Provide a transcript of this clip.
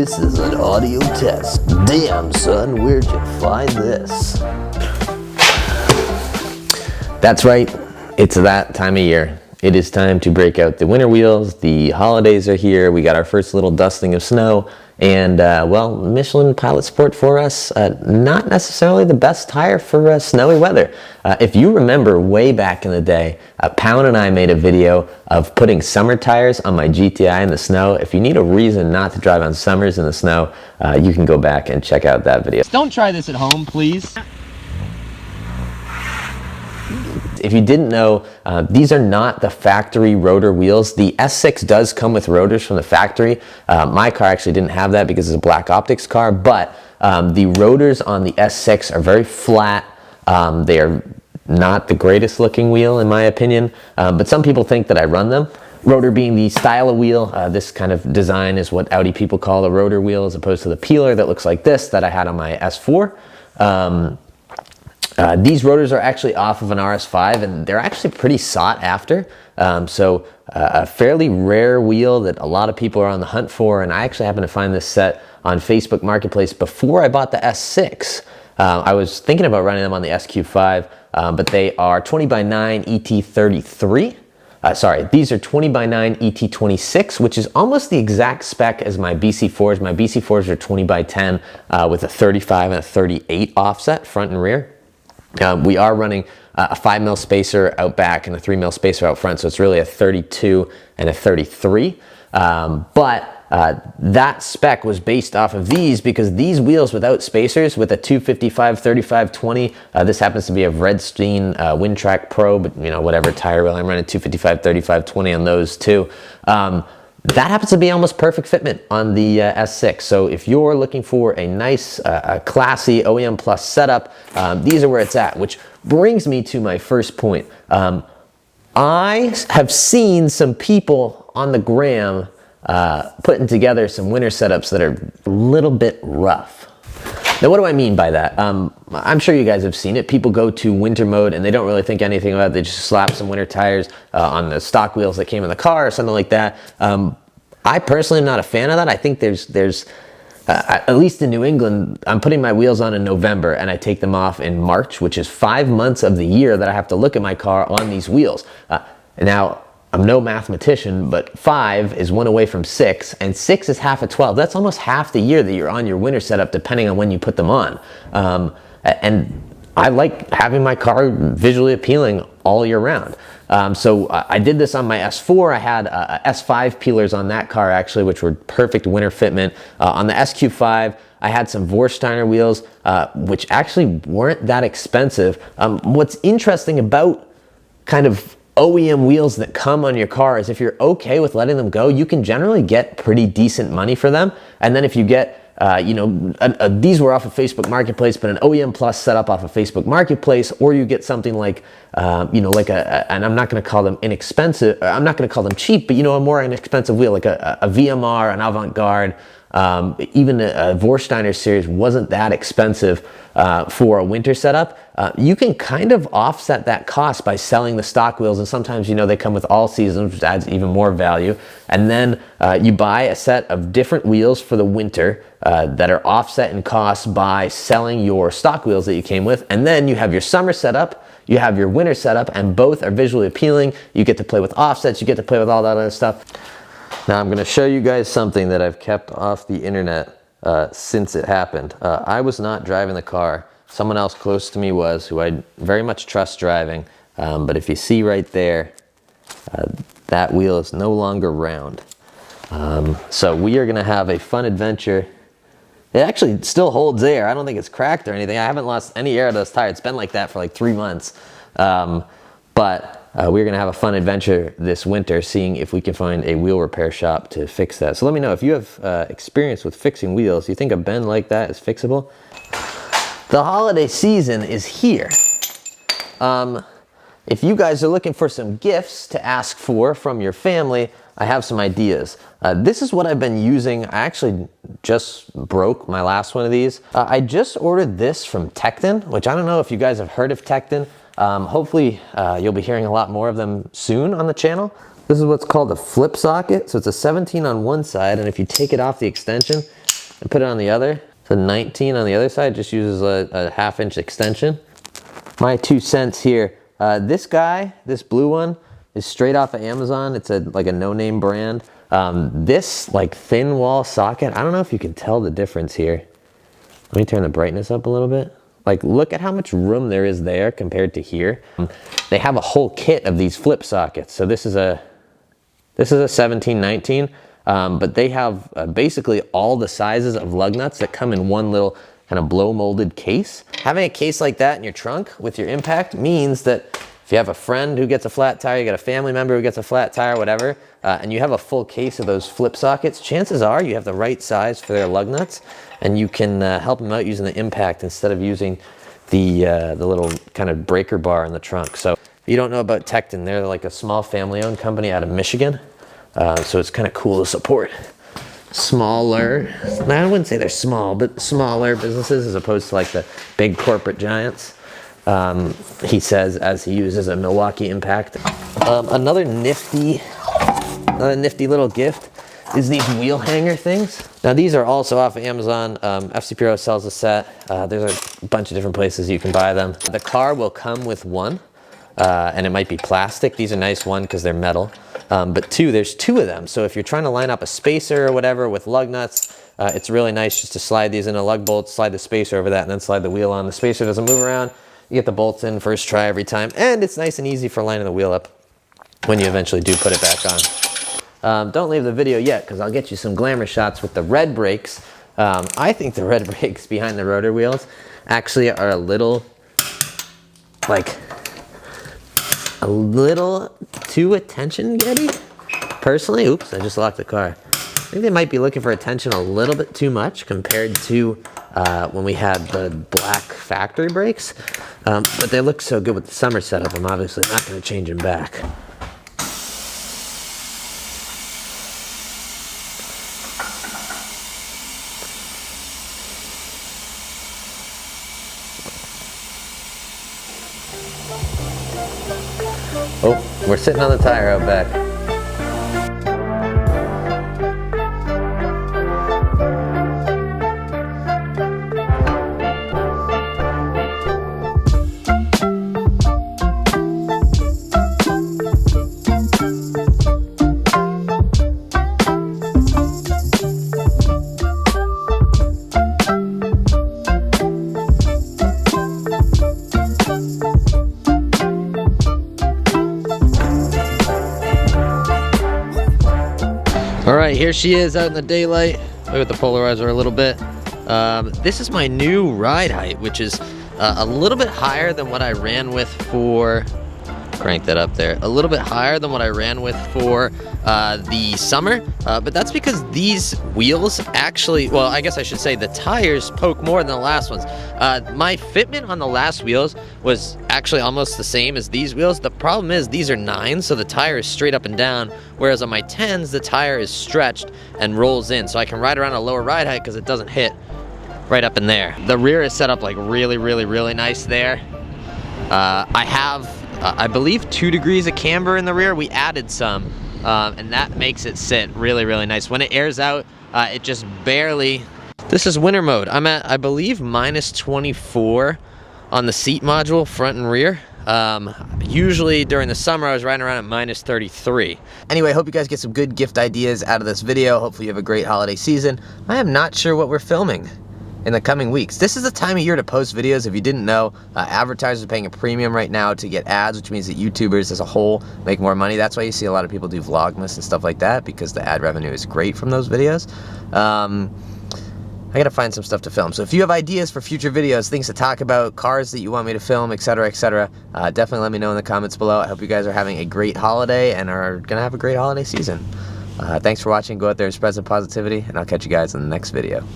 This is an audio test. Damn, son, where'd you find this? That's right, it's that time of year. It is time to break out the winter wheels. The holidays are here. We got our first little dusting of snow. And, well, Michelin Pilot Sport for us, not necessarily the best tire for snowy weather. If you remember way back in the day, Pound and I made a video of putting summer tires on my GTI in the snow. If you need a reason not to drive on summers in the snow, you can go back and check out that video. Don't try this at home, please. If you didn't know, these are not the factory rotor wheels. The S6 does come with rotors from the factory. My car actually didn't have that because it's a black optics car, but the rotors on the S6 are very flat. They are not the greatest looking wheel in my opinion, but some people think that I run them. Rotor being the style of wheel, this kind of design is what Audi people call a rotor wheel as opposed to the peeler that looks like this that I had on my S4. These rotors are actually off of an RS5 and they're actually pretty sought after. So a fairly rare wheel that a lot of people are on the hunt for, and I actually happened to find this set on Facebook Marketplace before I bought the S6. I was thinking about running them on the SQ5, but they are 20x9 ET33. Sorry, these are 20x9 ET26, which is almost the exact spec as my BC4s. My BC4s are 20x10 with a 35 and a 38 offset front and rear. We are running a 5mm spacer out back and a 3mm spacer out front, so it's really a 32 and a 33. But that spec was based off of these because these wheels without spacers with a 255, 35, 20, this happens to be a Vredstein Wintrac Pro, but you know, whatever tire wheel, I'm running 255, 35, 20 on those too. That happens to be almost perfect fitment on the S6. So if you're looking for a nice, classy OEM Plus setup, these are where it's at, which brings me to my first point. I have seen some people on the gram putting together some winter setups that are a little bit rough. Now, what do I mean by that? I'm sure you guys have seen it. People go to winter mode and they don't really think anything about it. They just slap some winter tires on the stock wheels that came in the car or something like that. I personally am not a fan of that. I think there's at least in New England, I'm putting my wheels on in November and I take them off in March, which is 5 months of the year that I have to look at my car on these wheels. Now, I'm no mathematician, but 5 is 1 away from 6, and 6 is half of 12. That's almost half the year that you're on your winter setup, depending on when you put them on. And I like having my car visually appealing all year round. So I did this on my S4. I had S5 peelers on that car, actually, which were perfect winter fitment. On the SQ5, I had some Vredstein wheels, which actually weren't that expensive. What's interesting about kind of OEM wheels that come on your car is if you're okay with letting them go, you can generally get pretty decent money for them. And then if you get, you know, these were off of Facebook Marketplace, but an OEM Plus setup off of Facebook Marketplace, or you get something like, you know, like and I'm not going to call them inexpensive, I'm not going to call them cheap, but you know, a more inexpensive wheel, like a VMR, an Avant-Garde, even a Vredstein series wasn't that expensive for a winter setup. You can kind of offset that cost by selling the stock wheels, and sometimes, you know, they come with all seasons, which adds even more value. And then you buy a set of different wheels for the winter that are offset in cost by selling your stock wheels that you came with, and then you have your summer setup, you have your winter setup, and both are visually appealing. You get to play with offsets, you get to play with all that other stuff. Now I'm going to show you guys something that I've kept off the internet since it happened. I was not driving the car. Someone else close to me was, who I very much trust driving. But if you see right there, that wheel is no longer round. So we are going to have a fun adventure. It actually still holds air. I don't think it's cracked or anything. I haven't lost any air out of this tire. It's been like that for like 3 months. We're going to have a fun adventure this winter, seeing if we can find a wheel repair shop to fix that. So let me know if you have experience with fixing wheels. You think a bend like that is fixable? The holiday season is here. If you guys are looking for some gifts to ask for from your family, I have some ideas. This is what I've been using. I actually just broke my last one of these. I just ordered this from Tecton, which I don't know if you guys have heard of Tecton. Hopefully you'll be hearing a lot more of them soon on the channel. This is what's called a flip socket. So it's a 17 on one side, and if you take it off the extension, and put it on the other. So 19 on the other side, just uses a 1/2 inch extension. My 2 cents here. This guy, this blue one, is straight off of Amazon. It's like a no-name brand. This like thin wall socket, I don't know if you can tell the difference here. Let me turn the brightness up a little bit. Like, look at how much room there is there compared to here. They have a whole kit of these flip sockets. So this is a 17-19. But they have basically all the sizes of lug nuts that come in one little kind of blow molded case. Having a case like that in your trunk with your impact means that if you have a friend who gets a flat tire, you got a family member who gets a flat tire, whatever, and you have a full case of those flip sockets, chances are you have the right size for their lug nuts, and you can help them out using the impact instead of using the little kind of breaker bar in the trunk. So if you don't know about Tecton, they're like a small family-owned company out of Michigan. So it's kind of cool to support smaller, I wouldn't say they're small, but smaller businesses as opposed to like the big corporate giants. He says as he uses a Milwaukee impact. Another nifty little gift is these wheel hanger things. Now these are also off of Amazon. FCPro sells a set. There's a bunch of different places you can buy them. The car will come with one. And it might be plastic. These are nice, one, because they're metal. But two, there's 2 of them. So if you're trying to line up a spacer or whatever with lug nuts, it's really nice just to slide these in a lug bolt, slide the spacer over that, and then slide the wheel on. The spacer doesn't move around. You get the bolts in first try every time. And it's nice and easy for lining the wheel up when you eventually do put it back on. Don't leave the video yet, because I'll get you some glamour shots with the red brakes. I think the red brakes behind the rotor wheels actually are a little, like, a little too attention-getting, personally. Oops, I just locked the car. I think they might be looking for attention a little bit too much compared to when we had the black factory brakes. But they look so good with the summer setup, I'm obviously not going to change them back. Oh, we're sitting on the tire out back. All right, here she is out in the daylight. Look at the polarizer a little bit. This is my new ride height, which is a little bit higher than what I ran with for, crank that up there, a little bit higher than what I ran with for the summer, but that's because these wheels actually, well, I guess I should say the tires poke more than the last ones. My fitment on the last wheels was actually almost the same as these wheels. The problem is these are 9s, so the tire is straight up and down, whereas on my 10s, the tire is stretched and rolls in, so I can ride around a lower ride height because it doesn't hit right up in there. The rear is set up like really, really, really nice there. I have, I believe, 2 degrees of camber in the rear. We added some, and that makes it sit really, really nice. When it airs out, it just barely... This is winter mode. I'm at, I believe, -24 on the seat module, front and rear. Usually during the summer I was riding around at -33. Anyway, I hope you guys get some good gift ideas out of this video. Hopefully you have a great holiday season. I am not sure what we're filming in the coming weeks. This is the time of year to post videos. If you didn't know, advertisers are paying a premium right now to get ads, which means that YouTubers as a whole make more money. That's why you see a lot of people do Vlogmas and stuff like that, because the ad revenue is great from those videos. I gotta find some stuff to film. So if you have ideas for future videos, things to talk about, cars that you want me to film, etc., etc., definitely let me know in the comments below. I hope you guys are having a great holiday and are gonna have a great holiday season. Thanks for watching. Go out there and spread some positivity, and I'll catch you guys in the next video.